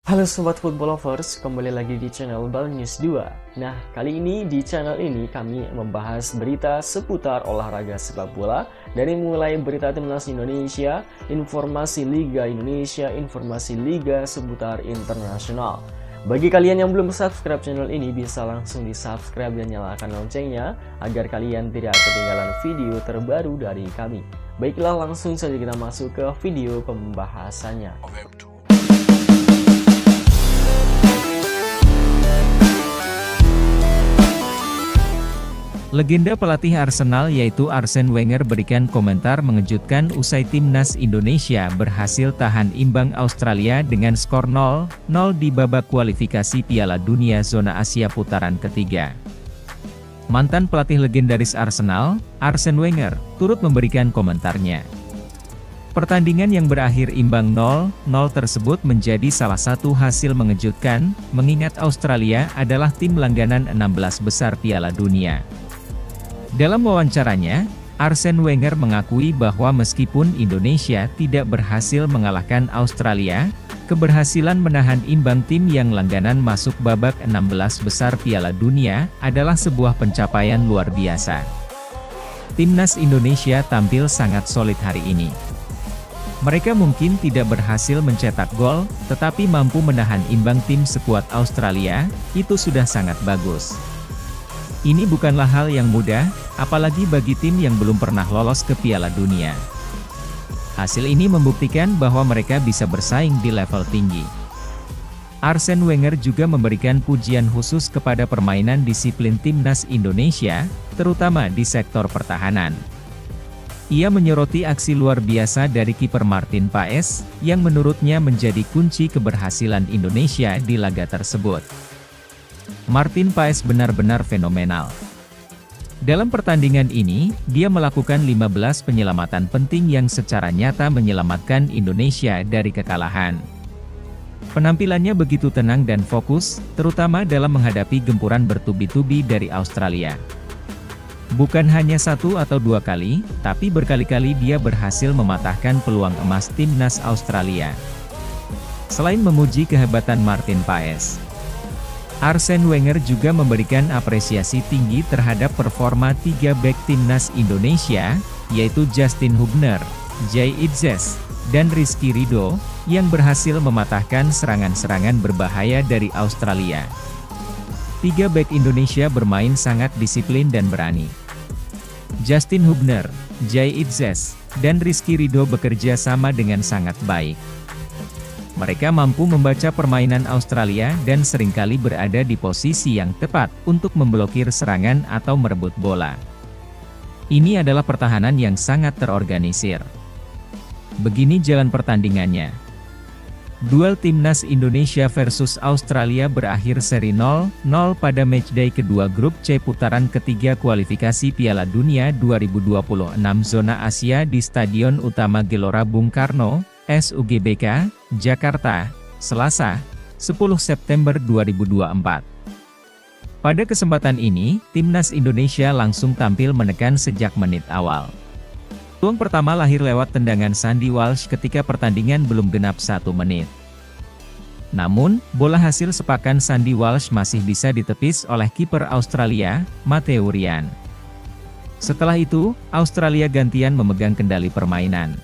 Halo Sobat Football Lovers, kembali lagi di channel Bal News 2. Nah, kali ini di channel ini kami membahas berita seputar olahraga sepak bola. Dari mulai berita timnas Indonesia, informasi Liga Indonesia, informasi Liga seputar internasional. Bagi kalian yang belum subscribe channel ini, bisa langsung di subscribe dan nyalakan loncengnya agar kalian tidak ketinggalan video terbaru dari kami. Baiklah, langsung saja kita masuk ke video pembahasannya. Legenda pelatih Arsenal yaitu Arsene Wenger berikan komentar mengejutkan usai timnas Indonesia berhasil tahan imbang Australia dengan skor 0-0 di babak kualifikasi Piala Dunia Zona Asia putaran ketiga. Mantan pelatih legendaris Arsenal, Arsene Wenger, turut memberikan komentarnya. Pertandingan yang berakhir imbang 0-0 tersebut menjadi salah satu hasil mengejutkan, mengingat Australia adalah tim langganan 16 besar Piala Dunia. Dalam wawancaranya, Arsene Wenger mengakui bahwa meskipun Indonesia tidak berhasil mengalahkan Australia, keberhasilan menahan imbang tim yang langganan masuk babak 16 besar Piala Dunia adalah sebuah pencapaian luar biasa. Timnas Indonesia tampil sangat solid hari ini. Mereka mungkin tidak berhasil mencetak gol, tetapi mampu menahan imbang tim sekuat Australia, itu sudah sangat bagus. Ini bukanlah hal yang mudah, apalagi bagi tim yang belum pernah lolos ke Piala Dunia. Hasil ini membuktikan bahwa mereka bisa bersaing di level tinggi. Arsene Wenger juga memberikan pujian khusus kepada permainan disiplin timnas Indonesia, terutama di sektor pertahanan. Ia menyoroti aksi luar biasa dari kiper Martin Paes, yang menurutnya menjadi kunci keberhasilan Indonesia di laga tersebut. Martin Paes benar-benar fenomenal. Dalam pertandingan ini, dia melakukan 15 penyelamatan penting yang secara nyata menyelamatkan Indonesia dari kekalahan. Penampilannya begitu tenang dan fokus, terutama dalam menghadapi gempuran bertubi-tubi dari Australia. Bukan hanya satu atau dua kali, tapi berkali-kali dia berhasil mematahkan peluang emas timnas Australia. Selain memuji kehebatan Martin Paes, Arsene Wenger juga memberikan apresiasi tinggi terhadap performa 3 bek timnas Indonesia, yaitu Justin Hubner, Jay Itzes, dan Rizky Ridho, yang berhasil mematahkan serangan-serangan berbahaya dari Australia. 3 bek Indonesia bermain sangat disiplin dan berani. Justin Hubner, Jay Itzes, dan Rizky Ridho bekerja sama dengan sangat baik. Mereka mampu membaca permainan Australia dan seringkali berada di posisi yang tepat untuk memblokir serangan atau merebut bola. Ini adalah pertahanan yang sangat terorganisir. Begini jalan pertandingannya. Duel timnas Indonesia versus Australia berakhir seri 0-0 pada matchday kedua grup C putaran ketiga kualifikasi Piala Dunia 2026 Zona Asia di Stadion Utama Gelora Bung Karno, SUGBK, Jakarta, Selasa, 10 September 2024. Pada kesempatan ini, timnas Indonesia langsung tampil menekan sejak menit awal. Peluang pertama lahir lewat tendangan Sandy Walsh ketika pertandingan belum genap 1 menit. Namun, bola hasil sepakan Sandy Walsh masih bisa ditepis oleh kiper Australia, Matteo Ryan. Setelah itu, Australia gantian memegang kendali permainan.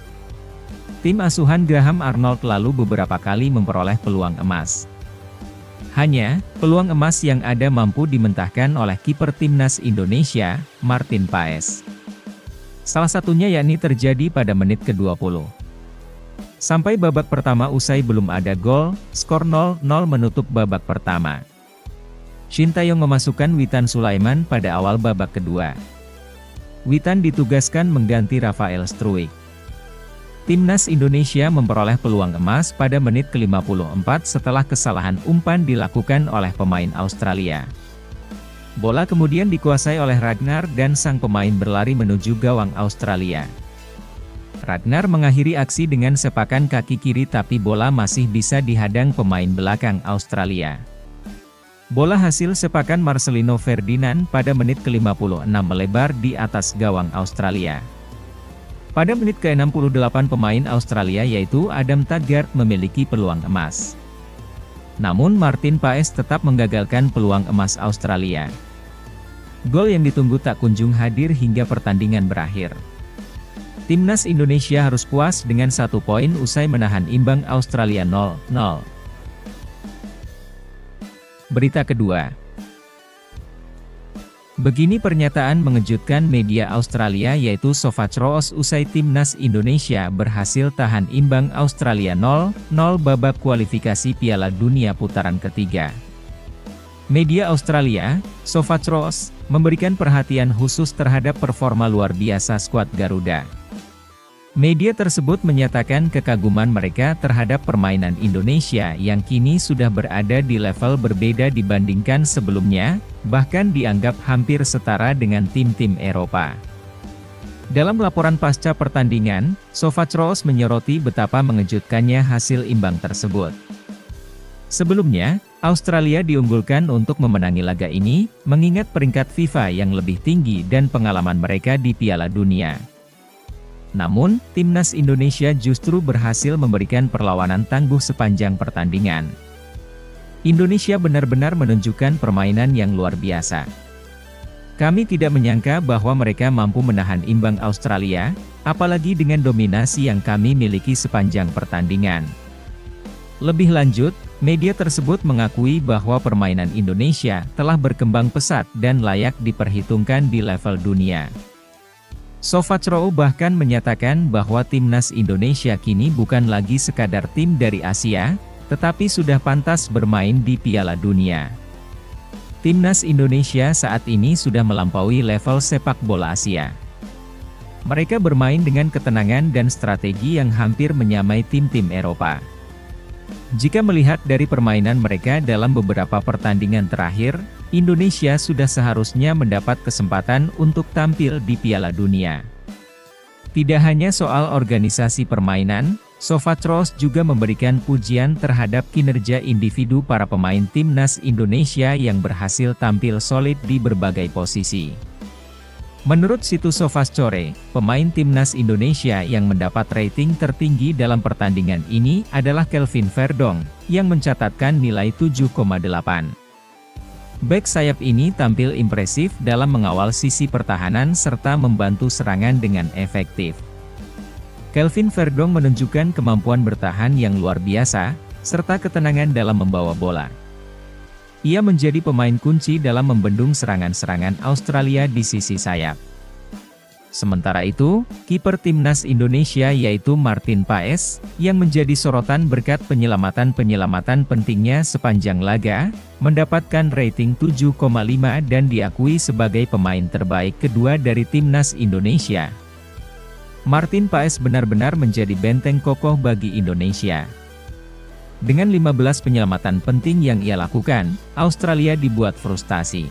Tim asuhan Graham Arnold lalu beberapa kali memperoleh peluang emas. Hanya, peluang emas yang ada mampu dimentahkan oleh kiper timnas Indonesia, Martin Paes. Salah satunya yakni terjadi pada menit ke-20. Sampai babak pertama usai belum ada gol, skor 0-0 menutup babak pertama. Shin Taeyong memasukkan Witan Sulaiman pada awal babak kedua. Witan ditugaskan mengganti Rafael Struijk. Timnas Indonesia memperoleh peluang emas pada menit ke-54 setelah kesalahan umpan dilakukan oleh pemain Australia. Bola kemudian dikuasai oleh Ragnar dan sang pemain berlari menuju gawang Australia. Ragnar mengakhiri aksi dengan sepakan kaki kiri tapi bola masih bisa dihadang pemain belakang Australia. Bola hasil sepakan Marcelino Ferdinand pada menit ke-56 melebar di atas gawang Australia. Pada menit ke-68 pemain Australia yaitu Adam Taggart memiliki peluang emas. Namun Martin Paes tetap menggagalkan peluang emas Australia. Gol yang ditunggu tak kunjung hadir hingga pertandingan berakhir. Timnas Indonesia harus puas dengan 1 poin usai menahan imbang Australia 0-0. Berita kedua. Begini pernyataan mengejutkan media Australia yaitu Sofacroos usai Timnas Indonesia berhasil tahan imbang Australia 0-0 babak kualifikasi Piala Dunia putaran ketiga. Media Australia, Sofacroos, memberikan perhatian khusus terhadap performa luar biasa skuad Garuda. Media tersebut menyatakan kekaguman mereka terhadap permainan Indonesia yang kini sudah berada di level berbeda dibandingkan sebelumnya, bahkan dianggap hampir setara dengan tim-tim Eropa. Dalam laporan pasca pertandingan, Sofacroos menyoroti betapa mengejutkannya hasil imbang tersebut. Sebelumnya, Australia diunggulkan untuk memenangi laga ini, mengingat peringkat FIFA yang lebih tinggi dan pengalaman mereka di Piala Dunia. Namun, Timnas Indonesia justru berhasil memberikan perlawanan tangguh sepanjang pertandingan. Indonesia benar-benar menunjukkan permainan yang luar biasa. Kami tidak menyangka bahwa mereka mampu menahan imbang Australia, apalagi dengan dominasi yang kami miliki sepanjang pertandingan. Lebih lanjut, media tersebut mengakui bahwa permainan Indonesia telah berkembang pesat dan layak diperhitungkan di level dunia. Sofacroos bahkan menyatakan bahwa Timnas Indonesia kini bukan lagi sekadar tim dari Asia, tetapi sudah pantas bermain di Piala Dunia. Timnas Indonesia saat ini sudah melampaui level sepak bola Asia. Mereka bermain dengan ketenangan dan strategi yang hampir menyamai tim-tim Eropa. Jika melihat dari permainan mereka dalam beberapa pertandingan terakhir, Indonesia sudah seharusnya mendapat kesempatan untuk tampil di Piala Dunia. Tidak hanya soal organisasi permainan, Sofacroos juga memberikan pujian terhadap kinerja individu para pemain Timnas Indonesia yang berhasil tampil solid di berbagai posisi. Menurut situs Sofascore, pemain Timnas Indonesia yang mendapat rating tertinggi dalam pertandingan ini adalah Kelvin Verdong, yang mencatatkan nilai 7,8. Bek sayap ini tampil impresif dalam mengawal sisi pertahanan serta membantu serangan dengan efektif. Kelvin Verdong menunjukkan kemampuan bertahan yang luar biasa, serta ketenangan dalam membawa bola. Ia menjadi pemain kunci dalam membendung serangan-serangan Australia di sisi sayap. Sementara itu, kiper Timnas Indonesia yaitu Martin Paes, yang menjadi sorotan berkat penyelamatan-penyelamatan pentingnya sepanjang laga, mendapatkan rating 7,5 dan diakui sebagai pemain terbaik kedua dari Timnas Indonesia. Martin Paes benar-benar menjadi benteng kokoh bagi Indonesia. Dengan 15 penyelamatan penting yang ia lakukan, Australia dibuat frustasi.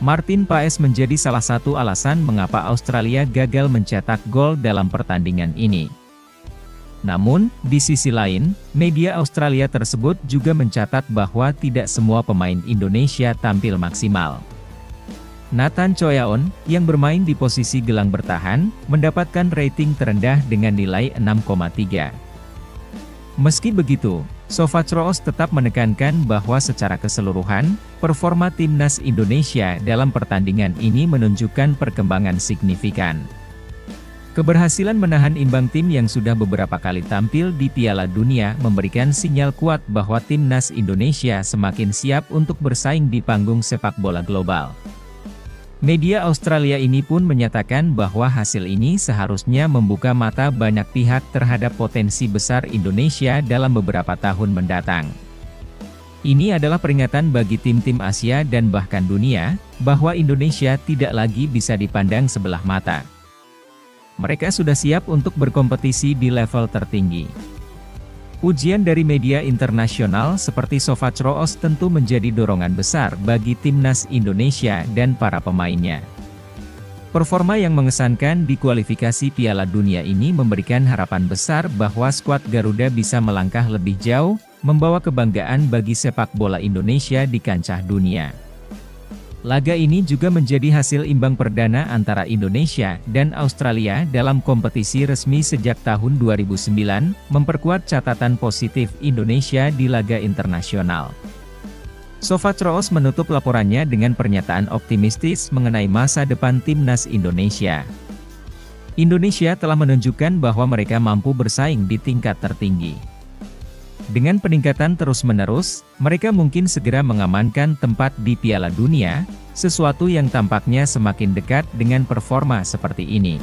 Martin Paes menjadi salah satu alasan mengapa Australia gagal mencetak gol dalam pertandingan ini. Namun, di sisi lain, media Australia tersebut juga mencatat bahwa tidak semua pemain Indonesia tampil maksimal. Nathan Choyaon, yang bermain di posisi gelang bertahan, mendapatkan rating terendah dengan nilai 6,3. Meski begitu, Sofacroos tetap menekankan bahwa secara keseluruhan, performa Timnas Indonesia dalam pertandingan ini menunjukkan perkembangan signifikan. Keberhasilan menahan imbang tim yang sudah beberapa kali tampil di Piala Dunia memberikan sinyal kuat bahwa Timnas Indonesia semakin siap untuk bersaing di panggung sepak bola global. Media Australia ini pun menyatakan bahwa hasil ini seharusnya membuka mata banyak pihak terhadap potensi besar Indonesia dalam beberapa tahun mendatang. Ini adalah peringatan bagi tim-tim Asia dan bahkan dunia, bahwa Indonesia tidak lagi bisa dipandang sebelah mata. Mereka sudah siap untuk berkompetisi di level tertinggi. Pujian dari media internasional seperti Sofacroos tentu menjadi dorongan besar bagi Timnas Indonesia dan para pemainnya. Performa yang mengesankan di kualifikasi Piala Dunia ini memberikan harapan besar bahwa skuad Garuda bisa melangkah lebih jauh, membawa kebanggaan bagi sepak bola Indonesia di kancah dunia. Laga ini juga menjadi hasil imbang perdana antara Indonesia dan Australia dalam kompetisi resmi sejak tahun 2009, memperkuat catatan positif Indonesia di laga internasional. Sofatros menutup laporannya dengan pernyataan optimistis mengenai masa depan timnas Indonesia. Indonesia telah menunjukkan bahwa mereka mampu bersaing di tingkat tertinggi. Dengan peningkatan terus-menerus, mereka mungkin segera mengamankan tempat di Piala Dunia, sesuatu yang tampaknya semakin dekat dengan performa seperti ini.